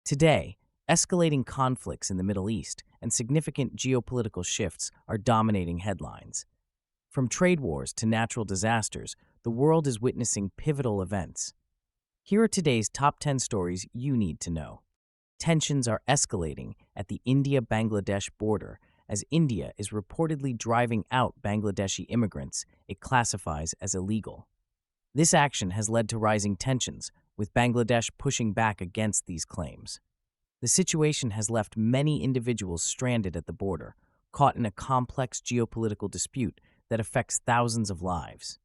Today, escalating conflicts in the Middle East and significant geopolitical shifts are dominating headlines. From trade wars to natural disasters, the world is witnessing pivotal events. Here are today's top 10 stories you need to know. Tensions are escalating at the India-Bangladesh border as India is reportedly driving out Bangladeshi immigrants it classifies as illegal. This action has led to rising tensions, with Bangladesh pushing back against these claims. The situation has left many individuals stranded at the border, caught in a complex geopolitical dispute that affects thousands of lives.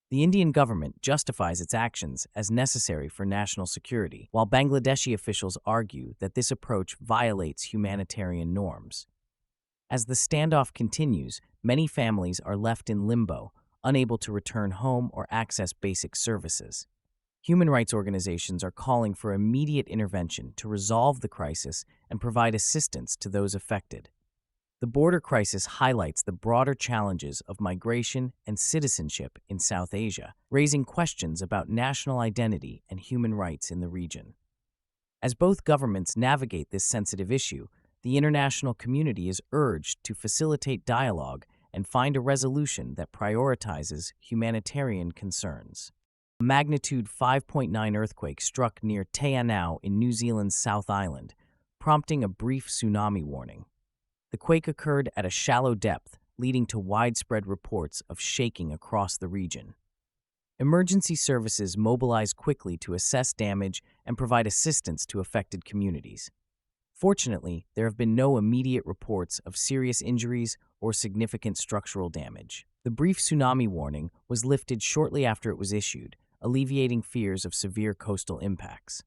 The Indian government justifies its actions as necessary for national security, while Bangladeshi officials argue that this approach violates humanitarian norms. As the standoff continues, many families are left in limbo, unable to return home or access basic services. Human rights organizations are calling for immediate intervention to resolve the crisis and provide assistance to those affected. The border crisis highlights the broader challenges of migration and citizenship in South Asia, raising questions about national identity and human rights in the region. As both governments navigate this sensitive issue, the international community is urged to facilitate dialogue and find a resolution that prioritizes humanitarian concerns. A magnitude 5.9 earthquake struck near Te Anau in New Zealand's South Island, prompting a brief tsunami warning. The quake occurred at a shallow depth, leading to widespread reports of shaking across the region. Emergency services mobilized quickly to assess damage and provide assistance to affected communities. Fortunately, there have been no immediate reports of serious injuries or significant structural damage. The brief tsunami warning was lifted shortly after it was issued, alleviating fears of severe coastal impacts.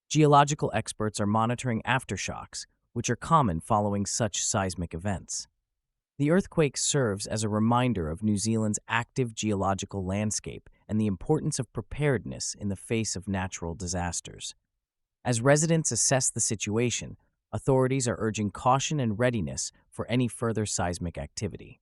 Geological experts are monitoring aftershocks, which are common following such seismic events. The earthquake serves as a reminder of New Zealand's active geological landscape and the importance of preparedness in the face of natural disasters. As residents assess the situation, authorities are urging caution and readiness for any further seismic activity.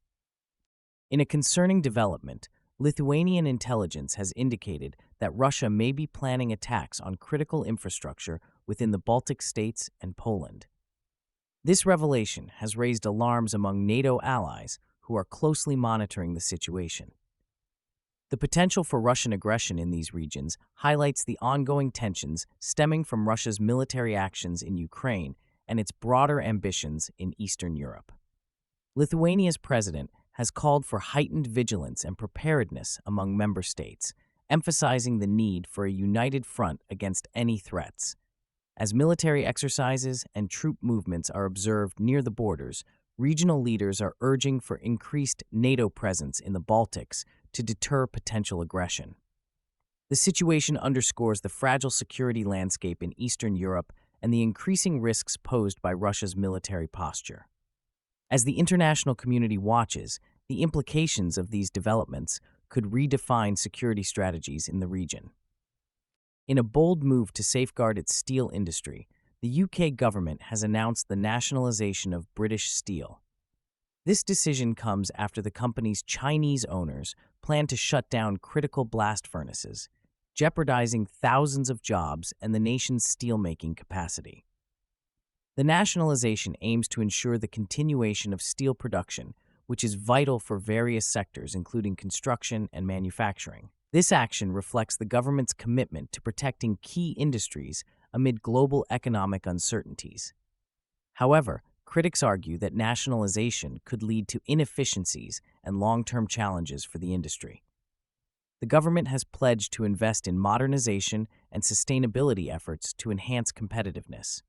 In a concerning development, Lithuanian intelligence has indicated that Russia may be planning attacks on critical infrastructure within the Baltic states and Poland. This revelation has raised alarms among NATO allies who are closely monitoring the situation. The potential for Russian aggression in these regions highlights the ongoing tensions stemming from Russia's military actions in Ukraine and its broader ambitions in Eastern Europe. Lithuania's president has called for heightened vigilance and preparedness among member states, emphasizing the need for a united front against any threats. As military exercises and troop movements are observed near the borders, regional leaders are urging for increased NATO presence in the Baltics to deter potential aggression. The situation underscores the fragile security landscape in Eastern Europe and the increasing risks posed by Russia's military posture. As the international community watches, the implications of these developments could redefine security strategies in the region. In a bold move to safeguard its steel industry, the UK government has announced the nationalization of British steel. This decision comes after the company's Chinese owners plan to shut down critical blast furnaces, jeopardizing thousands of jobs and the nation's steelmaking capacity. The nationalization aims to ensure the continuation of steel production, which is vital for various sectors including construction and manufacturing. This action reflects the government's commitment to protecting key industries amid global economic uncertainties. However, critics argue that nationalization could lead to inefficiencies and long-term challenges for the industry. The government has pledged to invest in modernization and sustainability efforts to enhance competitiveness.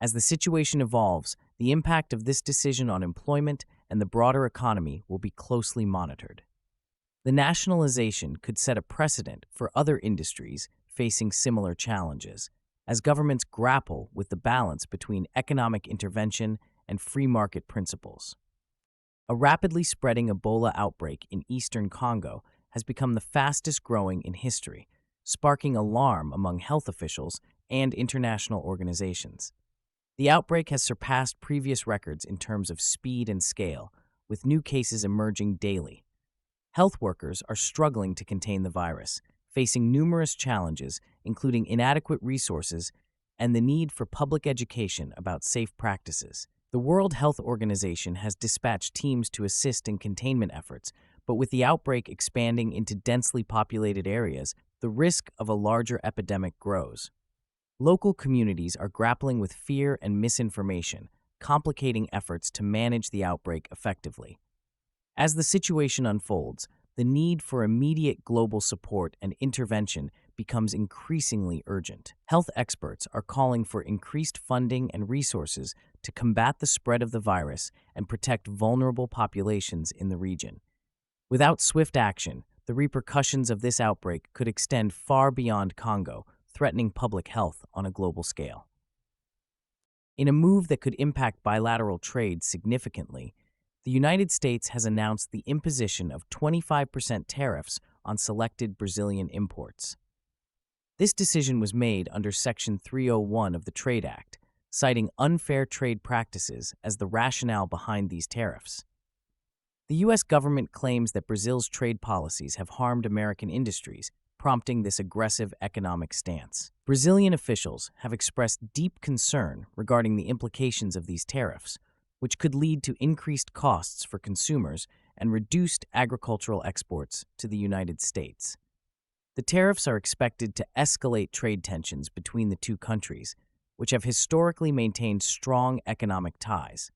As the situation evolves, the impact of this decision on employment and the broader economy will be closely monitored. The nationalization could set a precedent for other industries facing similar challenges, as governments grapple with the balance between economic intervention and free market principles. A rapidly spreading Ebola outbreak in eastern Congo has become the fastest growing in history, sparking alarm among health officials and international organizations. The outbreak has surpassed previous records in terms of speed and scale, with new cases emerging daily. Health workers are struggling to contain the virus, facing numerous challenges, including inadequate resources, and the need for public education about safe practices. The World Health Organization has dispatched teams to assist in containment efforts, but with the outbreak expanding into densely populated areas, the risk of a larger epidemic grows. Local communities are grappling with fear and misinformation, complicating efforts to manage the outbreak effectively. As the situation unfolds, the need for immediate global support and intervention becomes increasingly urgent. Health experts are calling for increased funding and resources to combat the spread of the virus and protect vulnerable populations in the region. Without swift action, the repercussions of this outbreak could extend far beyond Congo, threatening public health on a global scale. In a move that could impact bilateral trade significantly, the United States has announced the imposition of 25% tariffs on selected Brazilian imports. This decision was made under Section 301 of the Trade Act, citing unfair trade practices as the rationale behind these tariffs. The U.S. government claims that Brazil's trade policies have harmed American industries, prompting this aggressive economic stance. Brazilian officials have expressed deep concern regarding the implications of these tariffs, which could lead to increased costs for consumers and reduced agricultural exports to the United States. The tariffs are expected to escalate trade tensions between the two countries, which have historically maintained strong economic ties.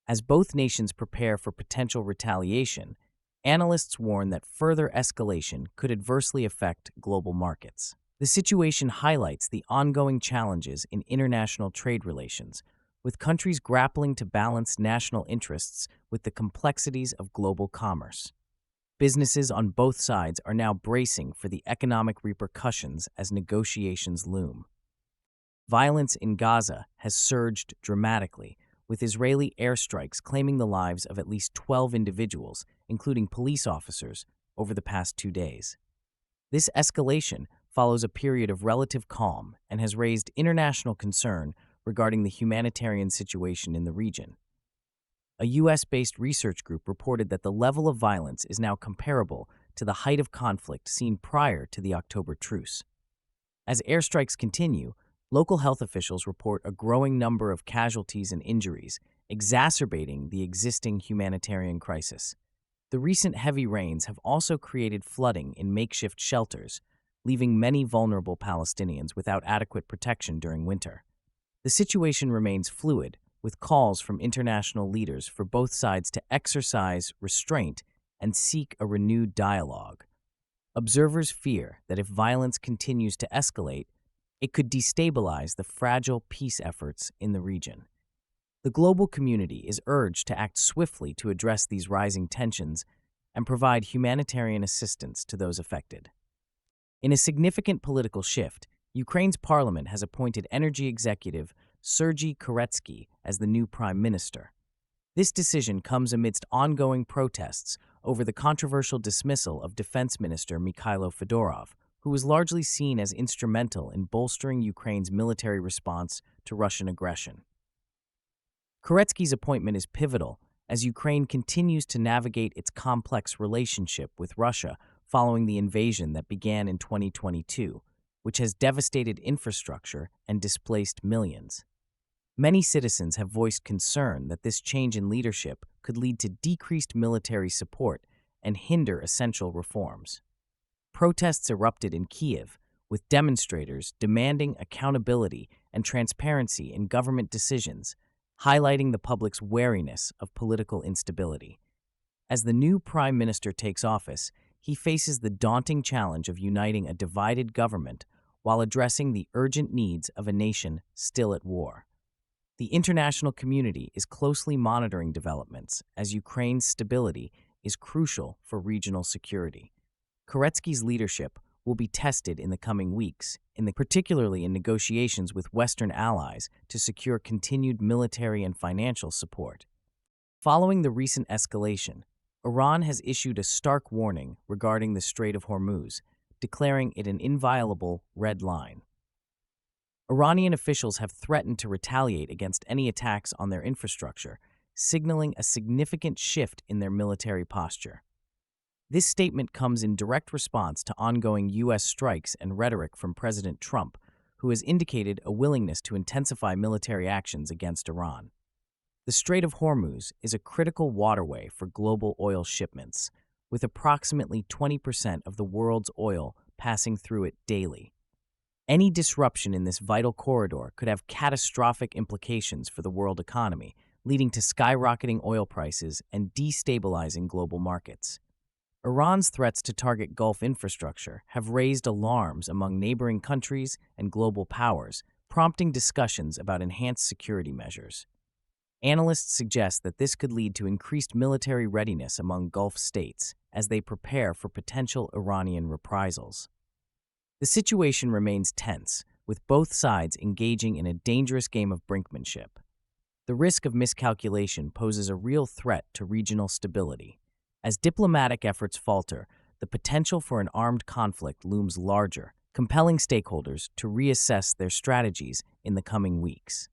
As both nations prepare for potential retaliation, analysts warn that further escalation could adversely affect global markets. The situation highlights the ongoing challenges in international trade relations, with countries grappling to balance national interests with the complexities of global commerce. Businesses on both sides are now bracing for the economic repercussions as negotiations loom. Violence in Gaza has surged dramatically, with Israeli airstrikes claiming the lives of at least 12 individuals, including police officers, over the past 2 days. This escalation follows a period of relative calm and has raised international concern regarding the humanitarian situation in the region. A U.S.-based research group reported that the level of violence is now comparable to the height of conflict seen prior to the October truce. As airstrikes continue, local health officials report a growing number of casualties and injuries, exacerbating the existing humanitarian crisis. The recent heavy rains have also created flooding in makeshift shelters, leaving many vulnerable Palestinians without adequate protection during winter. The situation remains fluid, with calls from international leaders for both sides to exercise restraint and seek a renewed dialogue. Observers fear that if violence continues to escalate, it could destabilize the fragile peace efforts in the region. The global community is urged to act swiftly to address these rising tensions and provide humanitarian assistance to those affected. In a significant political shift, Ukraine's parliament has appointed energy executive Sergei Koretsky as the new prime minister. This decision comes amidst ongoing protests over the controversial dismissal of Defense Minister Mikhailo Fedorov, who was largely seen as instrumental in bolstering Ukraine's military response to Russian aggression. Koretsky's appointment is pivotal as Ukraine continues to navigate its complex relationship with Russia following the invasion that began in 2022, which has devastated infrastructure and displaced millions. Many citizens have voiced concern that this change in leadership could lead to decreased military support and hinder essential reforms. Protests erupted in Kyiv, with demonstrators demanding accountability and transparency in government decisions, highlighting the public's wariness of political instability. As the new prime minister takes office, he faces the daunting challenge of uniting a divided government while addressing the urgent needs of a nation still at war. The international community is closely monitoring developments as Ukraine's stability is crucial for regional security. Koretsky's leadership will be tested in the coming weeks, particularly in negotiations with Western allies to secure continued military and financial support. Following the recent escalation, Iran has issued a stark warning regarding the Strait of Hormuz, declaring it an inviolable red line. Iranian officials have threatened to retaliate against any attacks on their infrastructure, signaling a significant shift in their military posture. This statement comes in direct response to ongoing U.S. strikes and rhetoric from President Trump, who has indicated a willingness to intensify military actions against Iran. The Strait of Hormuz is a critical waterway for global oil shipments, with approximately 20% of the world's oil passing through it daily. Any disruption in this vital corridor could have catastrophic implications for the world economy, leading to skyrocketing oil prices and destabilizing global markets. Iran's threats to target Gulf infrastructure have raised alarms among neighboring countries and global powers, prompting discussions about enhanced security measures. Analysts suggest that this could lead to increased military readiness among Gulf states as they prepare for potential Iranian reprisals. The situation remains tense, with both sides engaging in a dangerous game of brinkmanship. The risk of miscalculation poses a real threat to regional stability. As diplomatic efforts falter, the potential for an armed conflict looms larger, compelling stakeholders to reassess their strategies in the coming weeks.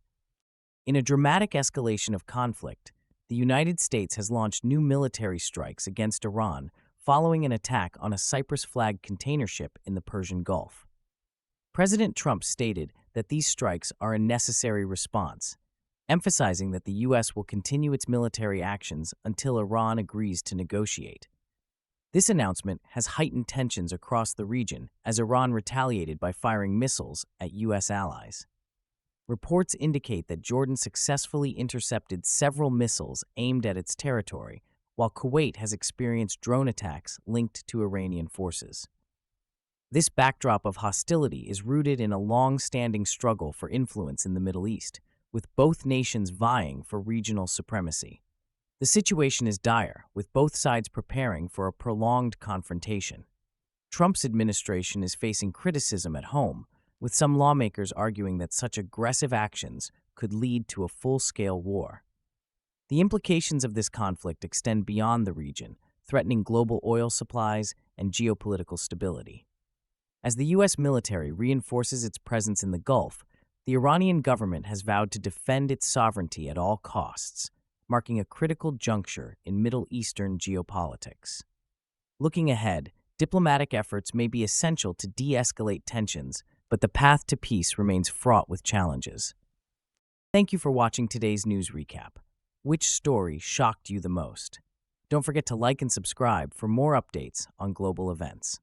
In a dramatic escalation of conflict, the United States has launched new military strikes against Iran following an attack on a Cyprus-flagged container ship in the Persian Gulf. President Trump stated that these strikes are a necessary response, emphasizing that the U.S. will continue its military actions until Iran agrees to negotiate. This announcement has heightened tensions across the region as Iran retaliated by firing missiles at U.S. allies. Reports indicate that Jordan successfully intercepted several missiles aimed at its territory, while Kuwait has experienced drone attacks linked to Iranian forces. This backdrop of hostility is rooted in a long-standing struggle for influence in the Middle East, with both nations vying for regional supremacy. The situation is dire, with both sides preparing for a prolonged confrontation. Trump's administration is facing criticism at home, with some lawmakers arguing that such aggressive actions could lead to a full-scale war. The implications of this conflict extend beyond the region, threatening global oil supplies and geopolitical stability. As the U.S. military reinforces its presence in the Gulf, the Iranian government has vowed to defend its sovereignty at all costs, marking a critical juncture in Middle Eastern geopolitics. Looking ahead, diplomatic efforts may be essential to de-escalate tensions, but the path to peace remains fraught with challenges. Thank you for watching today's news recap. Which story shocked you the most? Don't forget to like and subscribe for more updates on global events.